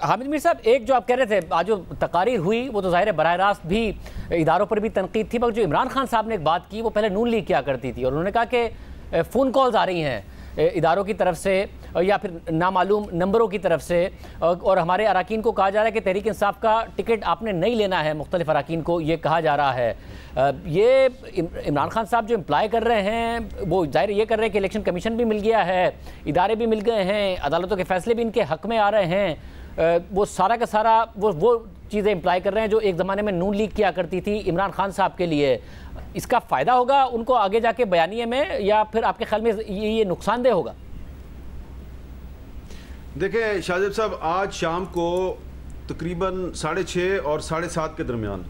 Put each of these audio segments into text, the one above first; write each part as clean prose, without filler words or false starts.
हामिद मीर साहब, एक जो आप कह रहे थे आज जो तकारीर हुई वो तो ज़ाहिर है बराह रास्त भी इदारों पर भी तनकीद थी, मगर जो इमरान खान साहब ने एक बात की वो पहले नून लीग क्या करती थी और उन्होंने कहा कि फ़ोन कॉल्स आ रही हैं इदारों की तरफ से या फिर नामालूम नंबरों की तरफ से, और हमारे अराकीन को कहा जा रहा है कि तहरीक इंसाफ का टिकट आपने नहीं लेना है, मुख्तलिफ अराकीन को ये कहा जा रहा है। ये इमरान खान साहब जो इम्प्लाई कर रहे हैं वो ज़ाहिर ये कर रहे हैं कि इलेक्शन कमीशन भी मिल गया है, इदारे भी मिल गए हैं, अदालतों के फैसले भी इनके हक़ में आ रहे हैं, वो सारा का सारा वो चीज़ें इम्प्लाई कर रहे हैं जो एक ज़माने में नून लीग किया करती थी इमरान खान साहब के लिए। इसका फ़ायदा होगा उनको आगे जाके बयानिए में, या फिर आपके ख्याल में ये नुकसानदेह होगा? देखिए शाहजेब साहब, आज शाम को तकरीबन 6:30 और 7:30 के दरमियान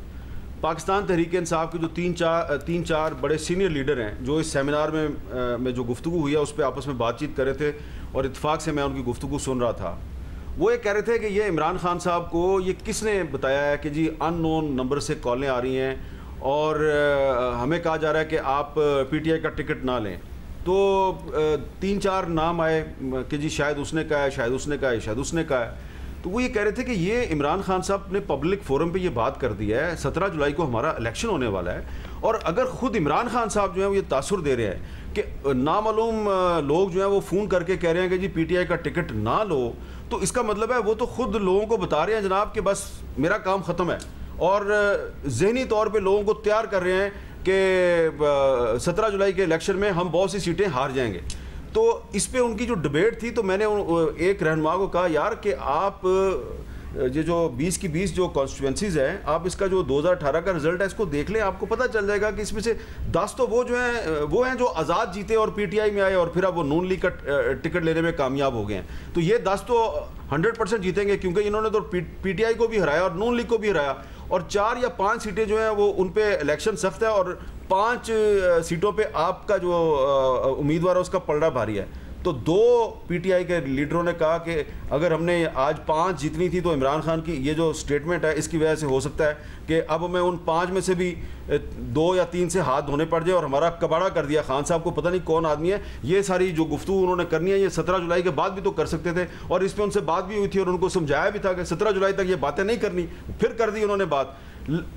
पाकिस्तान तहरीक इंसाफ के जो तीन चार बड़े सीनियर लीडर हैं जो इस सेमिनार में जो गुफ्तगू हुई है उस पर आपस में बातचीत कर रहे थे और इत्तेफाक से मैं उनकी गुफ्तगू सुन रहा था। वो ये कह रहे थे कि ये इमरान खान साहब को ये किसने बताया है कि जी अननोन नंबर से कॉलें आ रही हैं और हमें कहा जा रहा है कि आप पीटीआई का टिकट ना लें। तो 3-4 नाम आए कि जी शायद उसने कहा है, शायद उसने कहा है, शायद उसने कहा है। तो वो ये कह रहे थे कि ये इमरान खान साहब ने पब्लिक फोरम पे ये बात कर दी है, 17 जुलाई को हमारा इलेक्शन होने वाला है, और अगर ख़ुद इमरान खान साहब जो है वो ये तासुर दे रहे हैं कि नामालूम लोग जो है वो फ़ोन करके कह रहे हैं कि जी पीटीआई का टिकट ना लो, तो इसका मतलब है वो तो ख़ुद लोगों को बता रहे हैं जनाब कि बस मेरा काम ख़त्म है, और ज़हनी तौर पर लोगों को तैयार कर रहे हैं कि 17 जुलाई के इलेक्शन में हम बहुत सी सीटें हार जाएंगे। तो इस पे उनकी जो डिबेट थी, तो मैंने एक रहनुमा को कहा यार कि आप ये जो 20 की 20 जो कॉन्स्टिट्यूंसीज हैं, आप इसका जो 2018 का रिजल्ट है इसको देख लें, आपको पता चल जाएगा कि इसमें से 10 तो वो हैं जो आज़ाद जीते और पीटीआई में आए और फिर अब वो नून लीग का टिकट लेने में कामयाब हो गए हैं। तो ये 10 तो 100% जीतेंगे क्योंकि इन्होंने तो पीटीआई को भी हराया और नून लीग को भी हराया, और 4 या 5 सीटें जो हैं वो उन पे इलेक्शन सख्त है और 5 सीटों पे आपका जो उम्मीदवार है उसका पलड़ा भारी है। तो 2 पीटीआई के लीडरों ने कहा कि अगर हमने आज 5 जीतनी थी तो इमरान खान की ये जो स्टेटमेंट है इसकी वजह से हो सकता है कि अब हमें उन 5 में से भी 2 या 3 से हाथ धोने पड़ जाए और हमारा कबाड़ा कर दिया खान साहब को, पता नहीं कौन आदमी है। ये सारी जो गुफ्तगू उन्होंने करनी है ये 17 जुलाई के बाद भी तो कर सकते थे, और इस पर उनसे बात भी हुई थी और उनको समझाया भी था कि 17 जुलाई तक ये बातें नहीं करनी, फिर कर दी उन्होंने बात।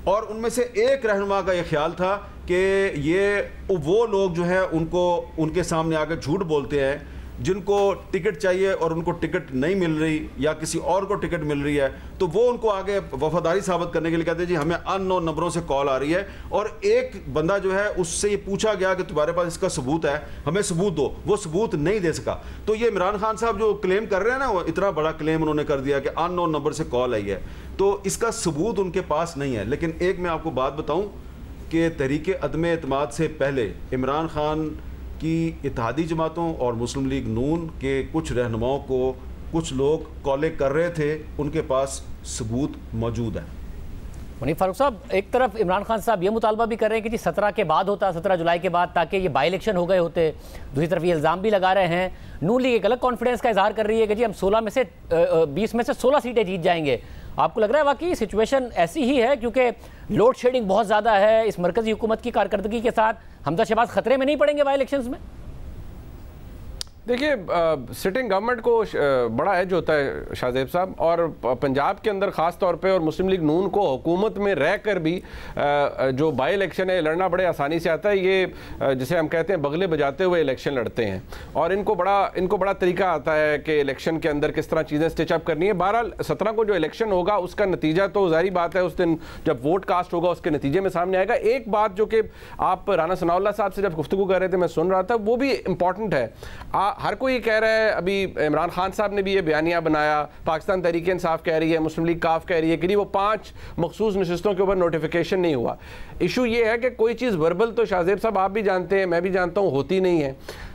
और उनमें से एक रहनुमा का ये ख्याल था कि ये वो लोग जो है उनको उनके सामने आकर झूठ बोलते हैं जिनको टिकट चाहिए और उनको टिकट नहीं मिल रही या किसी और को टिकट मिल रही है, तो वो उनको आगे वफादारी साबित करने के लिए कहते हैं जी हमें अननोन नंबरों से कॉल आ रही है। और एक बंदा जो है उससे ये पूछा गया कि तुम्हारे पास इसका सबूत है, हमें सबूत दो, वो सबूत नहीं दे सका। तो ये इमरान खान साहब जो क्लेम कर रहे हैं ना, वो इतना बड़ा क्लेम उन्होंने कर दिया कि अननोन नंबर से कॉल आई है, तो इसका सबूत उनके पास नहीं है। लेकिन एक मैं आपको बात बताऊं कि तहरीक अदम एतमाद से पहले इमरान खान की इत्तेहादी जमातों और मुस्लिम लीग नून के कुछ रहनुमाओं को कुछ लोग कॉलें कर रहे थे, उनके पास सबूत मौजूद है। मुनीफ फारूक साहब, एक तरफ इमरान खान साहब ये मुतालबा भी कर रहे हैं कि जी 17 के बाद होता, 17 जुलाई के बाद, ताकि ये बाई इलेक्शन हो गए होते। दूसरी तरफ ये इल्ज़ाम भी लगा रहे हैं, नून लीग एक अलग कॉन्फिडेंस का इजहार कर रही है कि जी हम 20 में से 16 सीटें जीत जाएंगे। आपको लग रहा है वाकई सिचुएशन ऐसी ही है क्योंकि लोड शेडिंग बहुत ज़्यादा है इस मरकज़ी हुकूमत की कारकर्दगी के साथ, हमजा शहबाज खतरे में नहीं पड़ेंगे बाई इलेक्शंस में? देखिए, सिटिंग गवर्नमेंट को बड़ा एज होता है शाहजेब साहब, और पंजाब के अंदर ख़ास तौर पे और मुस्लिम लीग नून को हुकूमत में रह कर भी जो बाई इलेक्शन है लड़ना बड़े आसानी से आता है। ये जिसे हम कहते हैं बगले बजाते हुए इलेक्शन लड़ते हैं, और इनको बड़ा तरीका आता है कि इलेक्शन के अंदर किस तरह चीज़ें स्टिचअप करनी है। बहरहाल 17 को जो इलेक्शन होगा उसका नतीजा तो जाहिर बात है उस दिन जब वोट कास्ट होगा उसके नतीजे में सामने आएगा। एक बात जो कि आप राना सनाउल्लाह साहब से जब गुफ्तगू कर रहे थे मैं सुन रहा था, वो भी इम्पॉर्टेंट है। हर कोई कह रहा है, अभी इमरान खान साहब ने भी ये बयानिया बनाया, पाकिस्तान तहरीक इंसाफ कह रही है, मुस्लिम लीग काफ कह रही है कि वो 5 मखसूस नशिस्तों के ऊपर नोटिफिकेशन नहीं हुआ। इशू ये है कि कोई चीज़ वर्बल तो शाहजेब साहब आप भी जानते हैं, मैं भी जानता हूँ, होती नहीं है।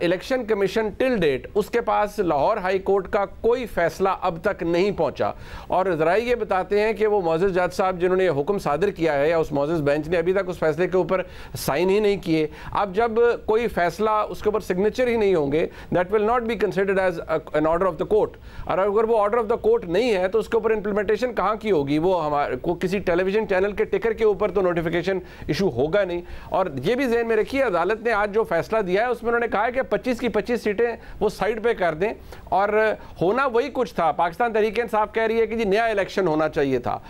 इलेक्शन कमीशन टिल डेट उसके पास लाहौर हाई कोर्ट का कोई फैसला अब तक नहीं पहुंचा, और ज़रा ये बताते हैं कि वो मोअज़्ज़ज़ जज साहब जिन्होंने ये हुक्म सादिर किया है या उस मोअज़्ज़ज़ बेंच ने अभी तक उस फैसले के ऊपर साइन ही नहीं किए। अब जब कोई फैसला उसके ऊपर सिग्नेचर ही नहीं होंगे, that will not be considered as an order of the court, और अगर वो ऑर्डर ऑफ द कोर्ट नहीं है तो उसके ऊपर इंप्लीमेंटेशन कहाँ की होगी? वो हमारे को किसी टेलीविजन चैनल के टिकर के ऊपर तो नोटिफिकेशन इशू होगा नहीं। और ये भी ज़हन में रखिए, अदालत ने आज जो फैसला दिया है उसमें उन्होंने कहा है कि 25 की 25 सीटें वो साइड पे कर दें, और होना वही कुछ था। पाकिस्तान तहरीक-ए-इंसाफ कह रही है कि जी नया इलेक्शन होना चाहिए था,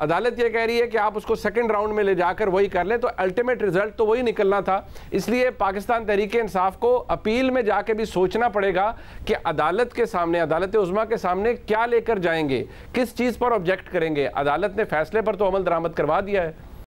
अदालत ये कह रही है कि आप उसको सेकंड राउंड में ले जाकर वही कर लें, तो अल्टीमेट रिजल्ट तो वही निकलना था। इसलिए पाकिस्तान तहरीक-ए-इंसाफ को अपील में जाके भी सोचना पड़ेगा कि अदालत के सामने, अदालत उज़्मा के सामने क्या लेकर जाएंगे, किस चीज़ पर ऑब्जेक्ट करेंगे। अदालत ने फैसले पर तो अमल दरामद करवा दिया है।